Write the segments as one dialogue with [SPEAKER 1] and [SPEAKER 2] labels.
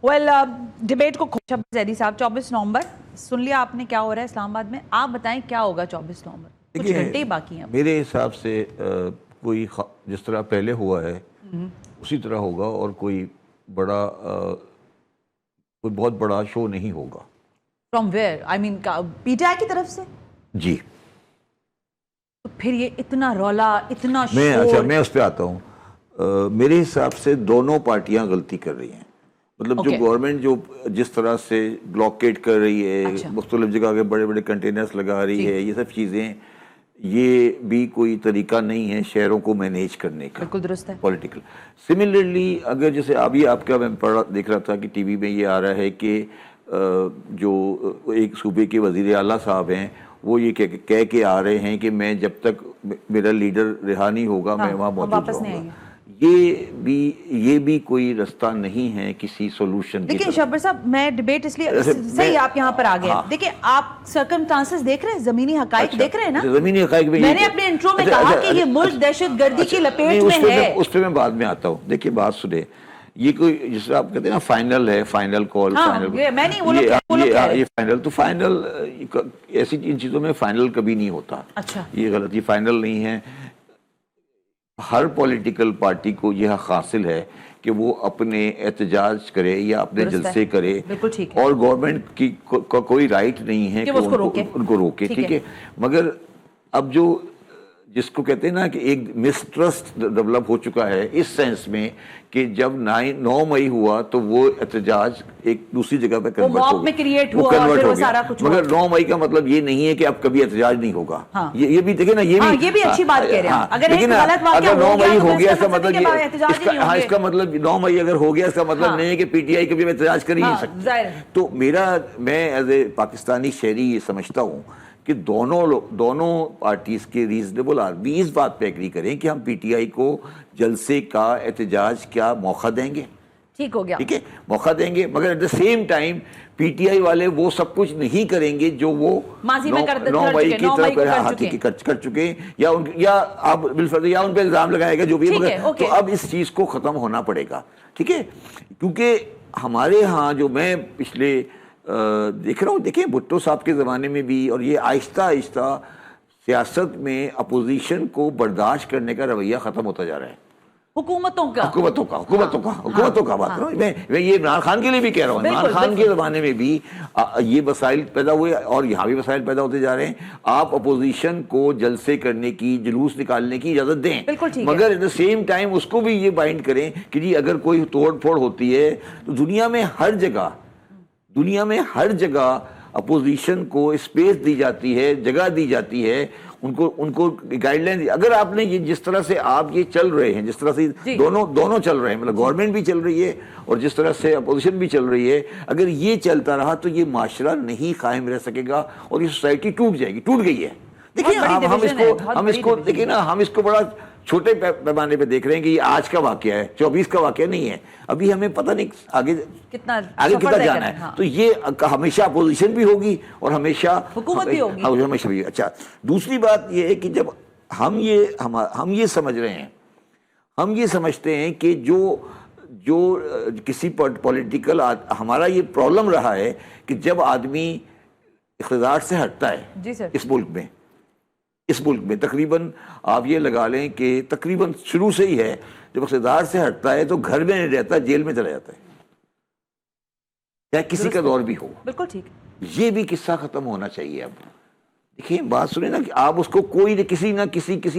[SPEAKER 1] Well debate کو شہباز زیدی صاحب 24 نومبر سن لیا آپ نے کیا ہو رہا ہے اسلام آباد میں. آپ بتائیں کیا ہوگا 24 نومبر؟ کچھ گھنٹے ہی باقی ہیں.
[SPEAKER 2] میرے حساب سے کوئی جس طرح پہلے ہوا ہے اسی طرح ہوگا، اور کوئی بہت بڑا شو نہیں ہوگا.
[SPEAKER 1] From where? I mean P T I کی طرف سے؟
[SPEAKER 2] جی.
[SPEAKER 1] تو پھر یہ اتنا رولا، اتنا شور.
[SPEAKER 2] میں اس پہ آتا ہوں. میرے حساب سے دونوں پارٹیاں غلطی کر رہی ہیں. مطلب جو گورنمنٹ جو جس طرح سے بلاکیٹ کر رہی ہے، مختلف جگہ کے بڑے بڑے کنٹینرز لگا رہی ہے، یہ سب چیزیں، یہ بھی کوئی طریقہ نہیں ہے شہروں کو مینیج کرنے کا.
[SPEAKER 1] بالکل درست ہے.
[SPEAKER 2] پولیٹیکل. سملرلی اگر جیسے ابھی آپ کا میں دیکھ رہا تھا کہ ٹی وی میں یہ آ رہا ہے کہ جو ایک صوبے کے وزیر اعلیٰ صاحب ہیں وہ یہ کہہ کے آ رہے ہیں کہ میں جب تک میرا لیڈر رہا نہیں ہوگا میں وہاں موجود رہوں گا. یہ بھی کوئی رستہ نہیں ہے کسی سولوشن کی.
[SPEAKER 1] دیکھیں شہباز صاحب، میں ڈیبیٹ اس لیے صحیح آپ یہاں پر آ گئے. دیکھیں آپ سرکمسٹانسز دیکھ رہے ہیں، زمینی حقائق دیکھ رہے ہیں نا.
[SPEAKER 2] زمینی حقائق میں
[SPEAKER 1] نے اپنے انٹرو میں کہا کہ یہ ملک دہشت گردی کی لپیٹ میں ہے.
[SPEAKER 2] اس پہ میں بعد میں آتا ہوں. دیکھیے بات سنیں، یہ کوئی جس طرح آپ کہتے ہیں نا فائنل ہے، فائنل کال، یہ فائنل تو فائنل ایسی ان چیزوں میں فائنل کبھی نہیں ہوتا. یہ غلط، یہ فائنل نہیں ہے. ہر پولیٹیکل پارٹی کو یہ حق حاصل ہے کہ وہ اپنے احتجاج کرے یا اپنے جلسے کرے، اور گورنمنٹ کی کوئی رائٹ نہیں ہے کہ ان کو روکے. ٹھیک ہے. مگر اب جو جس کو کہتے ہیں نا کہ ایک مسٹرسٹ ڈیولپ ہو چکا ہے اس سینس میں کہ جب 9 مئی ہوا تو وہ احتجاج ایک دوسری جگہ پہ کنورٹ ہو گیا. مگر 9 مئی کا مطلب یہ نہیں ہے کہ اب کبھی احتجاج نہیں ہوگا. یہ بھی دیکھیں نا، یہ بھی
[SPEAKER 1] اچھی بات کہہ رہے ہیں.
[SPEAKER 2] اگر 9 مئی ہو گیا اس کا مطلب اس کا مطلب 9 مئی اگر ہو گیا اس کا مطلب نہیں ہے کہ پی ٹی آئی کبھی احتجاج کر ہی نہیں سکتی. تو میں ایز اے پاکستانی شہری یہ سمجھتا ہوں کہ دونوں پارٹیز کے ریزنیبل آدمی اس بات پہ ایگری کریں کہ ہم پی ٹی آئی کو جلسے کا احتجاج کیا موقع دیں گے.
[SPEAKER 1] ٹھیک ہو گیا.
[SPEAKER 2] ٹھیک ہے، موقع دیں گے، مگر at the same time P T I والے وہ سب کچھ نہیں کریں گے جو وہ 9 مئی کی طرف کر چکے ہیں، یا آپ بالفرض یا ان پہ الزام لگائے گا جو بھی. تو اب اس چیز کو ختم ہونا پڑے گا. ٹھیک ہے، کیونکہ ہمارے ہاں جو میں پچھلے دیکھ رہا ہوں، دیکھیں بھٹو صاحب کے زمانے میں بھی، اور یہ آہستہ آہستہ سیاست میں اپوزیشن کو برداشت کرنے کا رویہ ختم ہوتا جا رہا ہے. حکومتوں کا بات کر رہا ہوں میں. یہ عمران خان کے لیے بھی کہہ رہا ہوں. عمران خان کے زمانے میں بھی یہ مسائل پیدا ہوئے اور یہاں بھی مسائل پیدا ہوتے جا رہے ہیں. آپ اپوزیشن کو جلسے کرنے کی، جلوس نکالنے کی اجازت دیں، مگر ایٹ دا سیم ٹائم اس کو بھی یہ بائنڈ کریں کہ جی اگر کوئی توڑ پھوڑ ہوتی ہے تو دنیا میں ہر جگہ اپوزیشن کو اسپیس دی جاتی ہے، جگہ دی جاتی ہے، ان کو گائیڈ لائن. اگر آپ نے یہ جس طرح سے آپ یہ چل رہے ہیں، جس طرح سے دونوں چل رہے ہیں، مطلب گورنمنٹ بھی چل رہی ہے اور جس طرح سے اپوزیشن بھی چل رہی ہے، اگر یہ چلتا رہا تو یہ معاشرہ نہیں قائم رہ سکے گا اور یہ سوسائٹی ٹوٹ جائے گی. ٹوٹ گئی ہے. دیکھیں ہم اس کو بڑا چھوٹے پیمانے پہ دیکھ رہے ہیں کہ یہ آج کا واقعہ ہے، 24 کا واقعہ نہیں ہے. ابھی ہمیں پتہ نہیں آگے کتنا جانا ہے. تو یہ ہمیشہ اپوزیشن بھی ہوگی اور ہمیشہ
[SPEAKER 1] حکومت بھی ہوگی.
[SPEAKER 2] ہمیشہ بھی. اچھا، دوسری بات یہ ہے کہ جب ہم یہ سمجھ رہے ہیں، ہم یہ سمجھتے ہیں کہ جو کسی پولیٹیکل ہمارا یہ پرابلم رہا ہے کہ جب آدمی اقتدار سے ہٹتا ہے اس ملک میں تقریباً آپ یہ لگا لیں کہ تقریباً شروع سے ہی ہے، جب اقتدار سے ہٹتا ہے تو گھر میں نہیں رہتا، جیل میں چلا جاتا ہے، چاہے کسی کا دور بھی ہو.
[SPEAKER 1] بالکل ٹھیک. یہ
[SPEAKER 2] بھی قصہ ختم ہونا چاہیے. اب دیکھیں بات سنیں نا کہ آپ اس کو کوئی کسی نہ کسی کیس.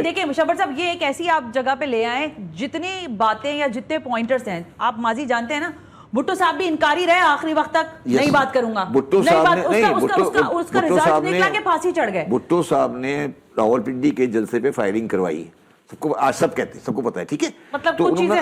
[SPEAKER 1] دیکھیں شہباز صاحب، یہ ایک ایسی آپ جگہ پہ لے آئیں جتنی باتیں یا جتنے پوائنٹرز ہیں. آپ ماضی جانتے ہیں نا، بھٹو صاحب بھی انکاری رہے آخری وقت تک، نہیں بات کروں گا.
[SPEAKER 2] بھٹو صاحب نے راول پنڈی کے جلسے پہ فائرنگ کروائی، سب کو سب کہتے ہیں، سب کو پتا ہے. ٹھیک ہے،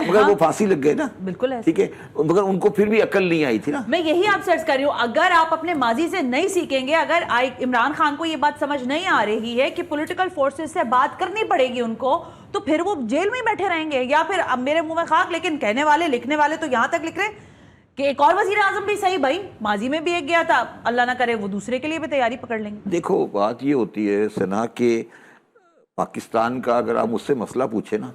[SPEAKER 2] مگر وہ پھانسی لگ گئے نا.
[SPEAKER 1] بالکل.
[SPEAKER 2] ٹھیک ہے، مگر ان کو پھر بھی عقل نہیں آئی تھی نا.
[SPEAKER 1] میں یہی آپ سے عرض کر رہی ہوں، اگر آپ اپنے ماضی سے نہیں سیکھیں گے، اگر عمران خان کو یہ بات سمجھ نہیں آ رہی ہے کہ پولیٹیکل فورسز سے بات کرنی پڑے گی ان کو، تو پھر وہ جیل میں بیٹھے رہیں گے. یا پھر اب میرے منہ میں خاک، لیکن کہنے والے لکھنے والے تو یہاں تک لکھ رہے کہ ایک اور وزیر اعظم بھی صحیح بھائی ماضی میں بھی ایک گیا تھا، اللہ نہ کرے وہ دوسرے کے لیے بھی تیاری پکڑ لیں گے.
[SPEAKER 2] دیکھو بات یہ ہوتی ہے سنا کہ پاکستان کا اگر آپ مجھ سے مسئلہ پوچھیں نا،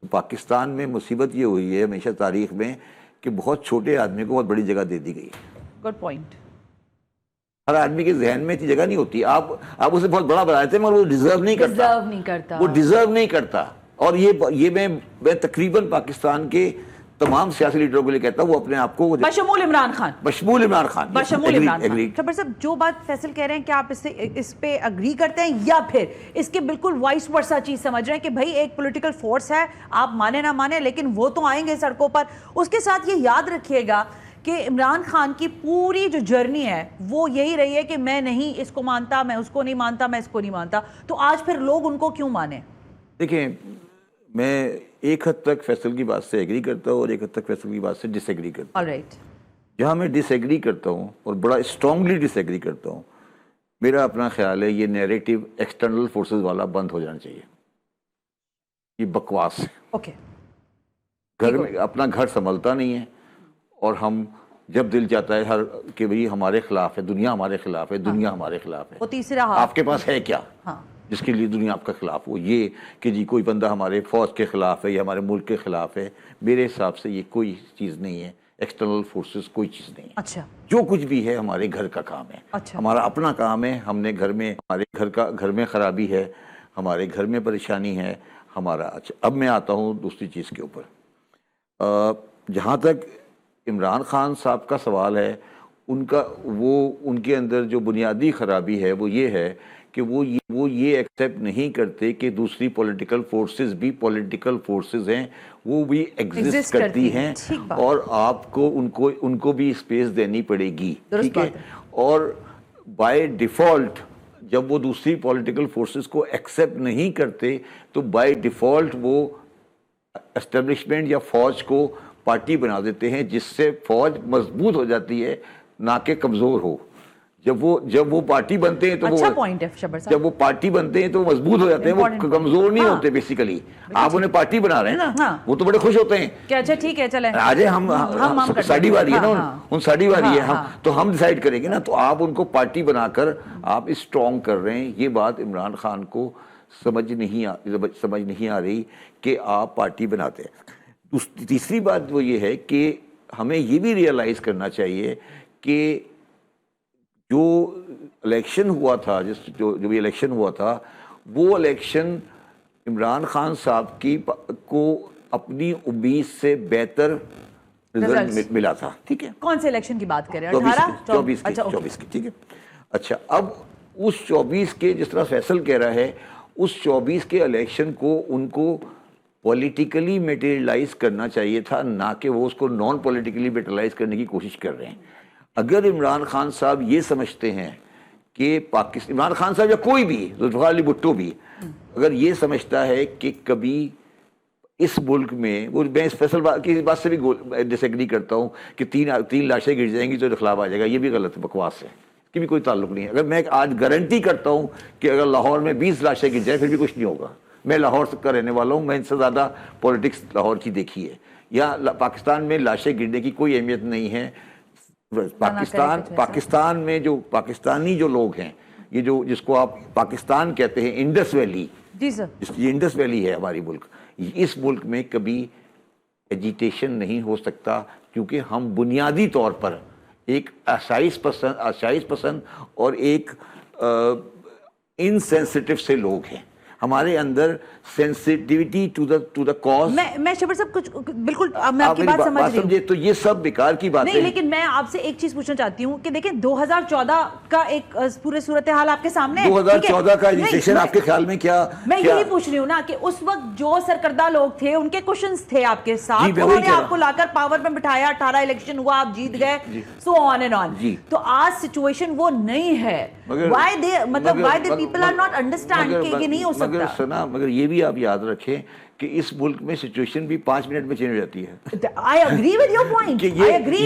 [SPEAKER 2] تو پاکستان میں مصیبت یہ ہوئی ہے ہمیشہ تاریخ میں کہ بہت چھوٹے آدمی کو بہت بڑی جگہ دے دی گئی.
[SPEAKER 1] Good point.
[SPEAKER 2] ہر آدمی کے ذہن میں اتنی جگہ نہیں ہوتی. آپ اسے بہت بڑا بنا دیتے ہیں مگر وہ ڈیزرو نہیں کرتا. وہ ڈیزرو نہیں کرتا. اور یہ میں تقریباً پاکستان کے تمام سیاسی لیڈروں کے لیے کہتا ہوں وہ اپنے آپ کو
[SPEAKER 1] بشمول عمران خان.
[SPEAKER 2] شبر
[SPEAKER 1] صاحب جو بات فیصل کہہ رہے ہیں کیا آپ اس پہ اگری کرتے ہیں یا پھر اس کے بالکل وائس ورسا چیز سمجھ رہے ہیں کہ بھائی ایک پولیٹیکل فورس ہے, آپ مانے نہ مانے لیکن وہ تو آئیں گے سڑکوں پر. اس کے ساتھ یہ یاد رکھیے گا کہ عمران خان کی پوری جو جرنی ہے وہ یہی رہی ہے کہ میں نہیں اس کو مانتا, میں اس کو نہیں مانتا, میں اس کو نہیں مانتا. تو آج پھر لوگ ان کو کیوں مانے؟
[SPEAKER 2] دیکھیں میں ایک حد تک فیصل کی بات سے ایگری کرتا ہوں اور ایک حد تک فیصل کی بات سے ڈس ایگری کرتا ہوں. جہاں میں ڈس ایگری کرتا ہوں اور بڑا اسٹرانگلی ڈس ایگری کرتا ہوں, میرا اپنا خیال ہے یہ نیریٹو ایکسٹرنل فورسز والا بند ہو جانا چاہیے. یہ بکواس ہے. گھر میں اپنا گھر سنبھلتا نہیں ہے اور ہم جب دل چاہتا ہے کہ بھئی ہمارے خلاف ہے, دنیا ہمارے خلاف ہے, دنیا ہمارے خلاف ہے.
[SPEAKER 1] وہ تیسرا
[SPEAKER 2] آپ کے پاس ہے کیا جس کے لیے دنیا آپ کا خلاف ہو؟ یہ کہ جی کوئی بندہ ہمارے فوج کے خلاف ہے یا ہمارے ملک کے خلاف ہے, میرے حساب سے یہ کوئی چیز نہیں ہے. ایکسٹرنل فورسز کوئی چیز نہیں ہے.
[SPEAKER 1] اچھا,
[SPEAKER 2] جو کچھ بھی ہے ہمارے گھر کا کام ہے. ہمارا اپنا کام ہے. ہم نے ہمارے گھر میں خرابی ہے, ہمارے گھر میں پریشانی ہے ہمارا. اچھا اب میں آتا ہوں دوسری چیز کے اوپر. جہاں تک عمران خان صاحب کا سوال ہے, ان کے اندر جو بنیادی خرابی ہے وہ یہ ہے کہ وہ یہ ایکسیپٹ نہیں کرتے کہ دوسری پولیٹیکل فورسز بھی پولیٹیکل فورسز ہیں, وہ بھی ایگزسٹ کرتی ہیں اور آپ کو ان کو بھی اسپیس دینی پڑے گی. ٹھیک ہے. اور بائی ڈیفالٹ جب وہ دوسری پولیٹیکل فورسز کو ایکسیپٹ نہیں کرتے تو بائی ڈیفالٹ وہ اسٹیبلشمنٹ یا فوج کو پارٹی بنا دیتے ہیں, جس سے فوج مضبوط ہو جاتی ہے نہ کہ کمزور ہو. جب وہ پارٹی بنتے ہیں تو جب وہ پارٹی بنتے ہیں تو وہ مضبوط ہو جاتے ہیں, وہ کمزور نہیں ہوتے. بیسیکلی آپ انہیں پارٹی بنا رہے ہیں نا, وہ تو بڑے خوش ہوتے ہیں کہ اچھا ٹھیک ہے چلیں آج ہم ساڑھی واری ہے نا, ان ساڑھی واری ہے تو ہم ڈیسائیڈ کریں گے نا. تو آپ ان کو پارٹی بنا کر آپ اسٹرانگ کر رہے ہیں. یہ بات عمران خان کو سمجھ نہیں آ رہی کہ آپ پارٹی بناتے ہیں. تیسری بات وہ یہ ہے کہ ہمیں یہ بھی ریئلائز کرنا چاہیے کہ جو الیکشن ہوا تھا, جو بھی الیکشن ہوا تھا, وہ الیکشن عمران خان صاحب کو اپنی امید سے بہتر رزلٹ ملا تھا. ٹھیک ہے.
[SPEAKER 1] کون سے الیکشن کی بات کر رہے ہیں؟
[SPEAKER 2] 24 کی. ٹھیک ہے. اچھا اب اس 24 کے جس طرح فیصل کہہ رہا ہے, اس 24 کے الیکشن کو ان کو پولیٹیکلی میٹیریلائز کرنا چاہیے تھا, نہ کہ وہ اس کو نان پولیٹیکلی میٹیریلائز کرنے کی کوشش کر رہے ہیں. اگر عمران خان صاحب یہ سمجھتے ہیں کہ عمران خان صاحب یا کوئی بھی, ذوالفقار علی بھٹو بھی, اگر یہ سمجھتا ہے کہ کبھی اس ملک میں, میں اس فیصل کی بات سے بھی ڈس ایگری کرتا ہوں کہ تین لاشیں گر جائیں گی تو انقلاب آ جائے گا, یہ بھی غلط ہے, بکواس ہے, اس کی بھی کوئی تعلق نہیں ہے. اگر میں آج گارنٹی کرتا ہوں کہ اگر لاہور میں 20 لاشیں گر جائیں پھر بھی کچھ نہیں ہوگا. میں لاہور کا رہنے والا ہوں, میں ان سے زیادہ پولیٹکس لاہور کی دیکھی ہے. یا پاکستان میں لاشیں گرنے کی کوئی اہمیت نہیں ہے. پاکستان میں جو پاکستانی جو لوگ ہیں, یہ جس کو آپ پاکستان کہتے ہیں, انڈس ویلی,
[SPEAKER 1] جی سر, یہ
[SPEAKER 2] انڈس ویلی ہے ہماری ملک. اس ملک میں کبھی ایجیٹیشن نہیں ہو سکتا کیونکہ ہم بنیادی طور پر ایک آشائش پسند اور ایک انسینسٹیو سے لوگ ہیں. ہمارے اندر سینسٹیوٹی ٹو دا کاز.
[SPEAKER 1] میں شبر صاحب کچھ بالکل میں آپ کی بات سمجھ رہی ہوں,
[SPEAKER 2] تو یہ سب بیکار کی بات
[SPEAKER 1] نہیں, لیکن میں آپ سے ایک چیز پوچھنا چاہتی ہوں کہ دیکھیں 2014 کا ایک پورے صورتحال آپ کے سامنے ہے.
[SPEAKER 2] 2014 کا ایجیٹیشن آپ کے خیال میں کیا؟
[SPEAKER 1] میں یہی پوچھ رہی ہوں نا کہ اس وقت جو سرکردہ لوگ تھے ان کے کوشنز تھے آپ کے ساتھ, انہوں نے آپ کو لا کر پاور میں بٹھایا, 18 الیکشن ہوا, آپ جیت گئے, سو آن اینڈ آن. تو آج سچویشن وہ نہیں ہے. why the people are not understand کہ یہ نہیں ہو سکتا.
[SPEAKER 2] مگر یہ بھی آپ یاد رکھیں کہ اس ملک میں سچویشن بھی 5 منٹ میں چینج ہو جاتی ہے.
[SPEAKER 1] I agree with your point. I agree.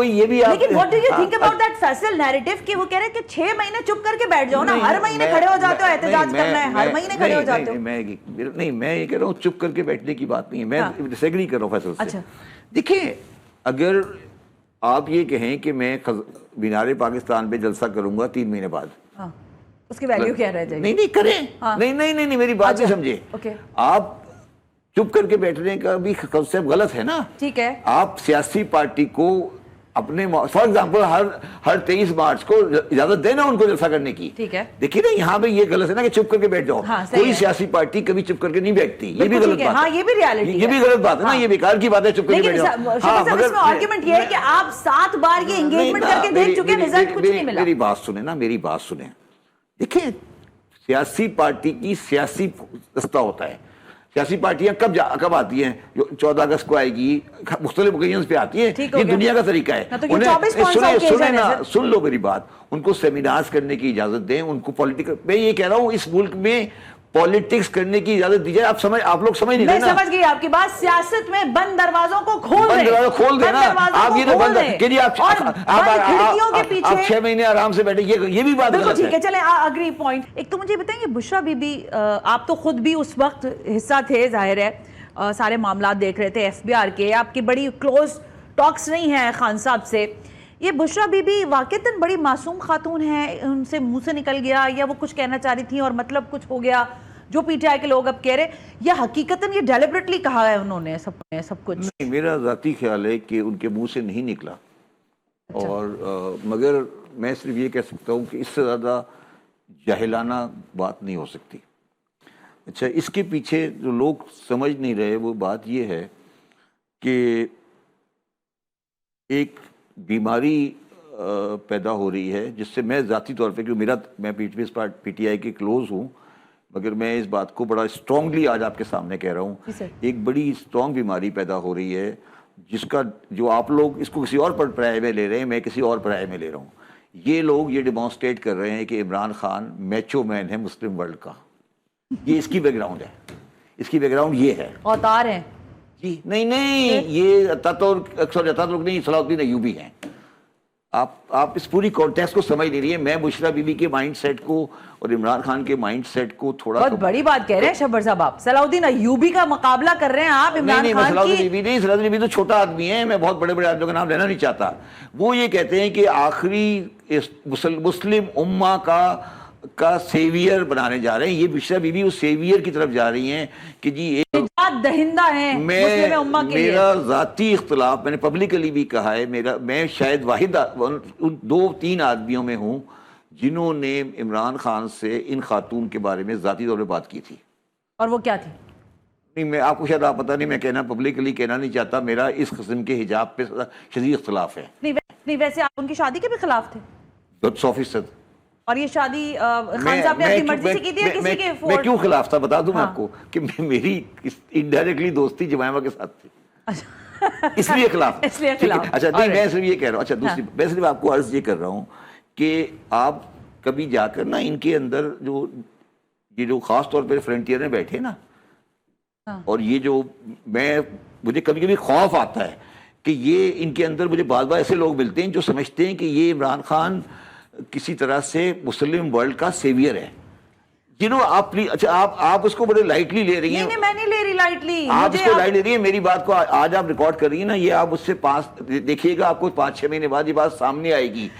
[SPEAKER 2] یہ بھی آپ,
[SPEAKER 1] لیکن what do you think about that Faisal narrative کہ وہ کہہ رہے ہیں کہ 6 مہینے چپ کر کے بیٹھ جاؤ نا, ہر مہینے کھڑے ہو جاتے ہو, احتجاج کرنا ہے, ہر مہینے کھڑے ہو جاتے ہو.
[SPEAKER 2] میں یہ کہہ رہا ہوں چپ کر کے بیٹھنے کی بات نہیں ہے, میں ڈس ایگری کر رہا ہوں فیصل سے. دیکھیں اگر آپ یہ کہیں کہ میں مینار پاکستان پہ جلسہ کروں گا 3 مہینے بعد,
[SPEAKER 1] اس کی ویلیو کیا رہ جائے گی؟
[SPEAKER 2] نہیں کریں, نہیں میری بات نہیں سمجھے آپ. چپ کر کے بیٹھنے کا بھی کنسیپٹ غلط ہے نا.
[SPEAKER 1] ٹھیک ہے,
[SPEAKER 2] آپ سیاسی پارٹی کو اپنے فار ایگزامپل ہر 23 مارچ کو اجازت دینا ان کو جلسہ کرنے کی.
[SPEAKER 1] ٹھیک ہے,
[SPEAKER 2] دیکھیے نا یہاں پہ یہ غلط ہے نا کہ چپ کر کے بیٹھ جاؤ. کوئی سیاسی پارٹی کبھی چپ کر کے نہیں بیٹھتی, یہ بھی غلط بات ہے.
[SPEAKER 1] یہ بھی ریالٹی ہے,
[SPEAKER 2] یہ بھی غلط بات ہے نا, یہ بیکار کی بات ہے چپ کر کے بیٹھ جاؤ.
[SPEAKER 1] اس میں آرگیومنٹ یہ ہے کہ آپ 7 بار یہ انگیجمنٹ کر کے دیکھ چکے ہیں, رزلٹ کچھ نہیں ملا.
[SPEAKER 2] میری بات سنیں نا, میری بات سنیں. دیکھیں سیاسی پارٹی کی سیاسی رستہ ہوتا ہے. سیاسی پارٹیاں کب آتی ہیں, جو 14 اگست کو آئے گی, مختلف اوکیزنز پہ آتی ہیں, یہ دنیا کا طریقہ ہے. سن لو میری بات, ان کو سیمینارز کرنے کی اجازت دیں, ان کو پولیٹیکل, میں یہ کہہ رہا ہوں اس ملک میں پالیٹکس کرنے کی اجازت دیجیے. آپ لوگ سمجھ نہیں رہے نا.
[SPEAKER 1] میں سمجھ گئی آپ کی بات, سیاست میں بند دروازوں کو کھول دیں نا.
[SPEAKER 2] آپ یہ بند کیجیے, آپ 6 مہینے آرام سے بیٹھے, یہ بھی بات غلط ہے.
[SPEAKER 1] ٹھیک ہے, چلیں اگری پوائنٹ. ایک تو مجھے بتائیں, یہ بشرا بی بی, آپ تو خود بھی اس وقت حصہ تھے, ظاہر ہے سارے معاملات دیکھ رہے تھے ایف بی آر کے, آپ کی بڑی کلوز ٹاکس نہیں ہیں خان صاحب سے. یہ بشرا بی بی واقعتاً بڑی معصوم خاتون ہے, ان سے منہ سے نکل گیا, یا وہ کچھ کہنا چاہ رہی تھی اور مطلب کچھ ہو گیا جو پی ٹی آئی کے لوگ اب کہہ رہے, یا حقیقتاً یہ ڈیلیبریٹلی کہا ہے انہوں نے سب کچھ؟
[SPEAKER 2] نہیں, میرا ذاتی خیال ہے کہ ان کے منہ سے نہیں نکلا, اور مگر میں صرف یہ کہہ سکتا ہوں کہ اس سے زیادہ جاہلانہ بات نہیں ہو سکتی. اچھا, اس کے پیچھے جو لوگ سمجھ نہیں رہے وہ بات یہ ہے کہ ایک بیماری پیدا ہو رہی ہے, جس سے میں ذاتی طور پہ, کیونکہ میں پی ٹی آئی کے کلوز ہوں, مگر میں اس بات کو بڑا اسٹرانگلی آج آپ کے سامنے کہہ رہا ہوں. ایک بڑی اسٹرانگ بیماری پیدا ہو رہی ہے, جس کا جو آپ لوگ اس کو کسی اور پر پرائے میں لے رہے ہیں, میں کسی اور پرائے میں لے رہا ہوں. یہ لوگ یہ ڈیمانسٹریٹ کر رہے ہیں کہ عمران خان میچو مین ہے مسلم ورلڈ کا. یہ اس کی بیک گراؤنڈ ہے, اس کی بیک گراؤنڈ یہ ہے.
[SPEAKER 1] اوتار ہیں
[SPEAKER 2] جی نہیں, یہ اتاتورک نہیں, صلاح الدین ایوبی ہیں. آپ اس پوری کانٹیکسٹ کو سمجھ نہیں رہی ہے. میں بشرا بی بی کے مائنڈ سیٹ کو اور عمران خان کے مائنڈ سیٹ کو تھوڑا
[SPEAKER 1] بہت بڑی بات کہہ رہے ہیں شبر صاحب, آپ صلاح الدین ایوبی کا مقابلہ کر رہے ہیں آپ عمران خان کی.
[SPEAKER 2] صلاح الدین ایوبی نہیں, صلاح الدین ایوبی تو چھوٹا آدمی ہے, میں بہت بڑے بڑے آدمیوں کا نام لینا نہیں چاہتا. وہ یہ کہتے ہیں کہ آخری مسلم امہ کا سیویئر بنانے جا رہے ہیں. یہ بشرا بی بی اس سیویئر کی طرف جا رہی ہیں کہ جی
[SPEAKER 1] نجات دہندہ ہیں مسلم امہ کے لیے.
[SPEAKER 2] میرا ذاتی اختلاف, میں نے پبلکلی بھی کہا ہے, میں شاید واحد 2-3 آدمیوں میں ہوں جنہوں نے عمران خان سے ان خاتون کے بارے میں ذاتی طور پہ بات کی تھی.
[SPEAKER 1] اور وہ کیا تھی؟
[SPEAKER 2] نہیں, میں آپ کو شاید آپ پتہ نہیں, میں کہنا پبلکلی کہنا نہیں چاہتا. میرا اس قسم کے حجاب پہ شدید اختلاف ہے.
[SPEAKER 1] نہیں ویسے آپ ان کی شادی کے بھی خلاف تھے؟
[SPEAKER 2] 100%.
[SPEAKER 1] اور یہ شادی خان صاحب نے اپنی مرضی سے کی تھی یا کسی کے
[SPEAKER 2] میں کیوں خلاف تھا بتا دوں میں آپ کو, کہ میری انڈائریکٹلی دوستی جمائمہ کے ساتھ تھی, اس لیے خلاف. اچھا نہیں, میں صرف یہ کہہ رہا ہوں. اچھا دوسری, میں صرف آپ کو عرض یہ کر رہا ہوں کہ آپ کبھی جا کر نا ان کے اندر جو خاص طور پہ فرنٹیئر میں بیٹھے نا, اور یہ جو مجھے کبھی کبھی خوف آتا ہے کہ یہ ان کے اندر مجھے بعض ایسے لوگ ملتے ہیں جو سمجھتے ہیں کہ یہ عمران خان کسی طرح سے مسلم ورلڈ کا سیویئر ہے. جنہوں آپ اچھا آپ اس کو بڑے لائٹلی لے رہی ہیں.
[SPEAKER 1] نہیں, میں نہیں لے رہی لائٹلی,
[SPEAKER 2] آپ اس کو لائٹ لے رہی ہیں. میری بات کو آج آپ ریکارڈ کر رہی ہیں نا, یہ آپ اس سے دیکھیے گا, آپ کو 5-6 مہینے بعد یہ بات سامنے آئے گی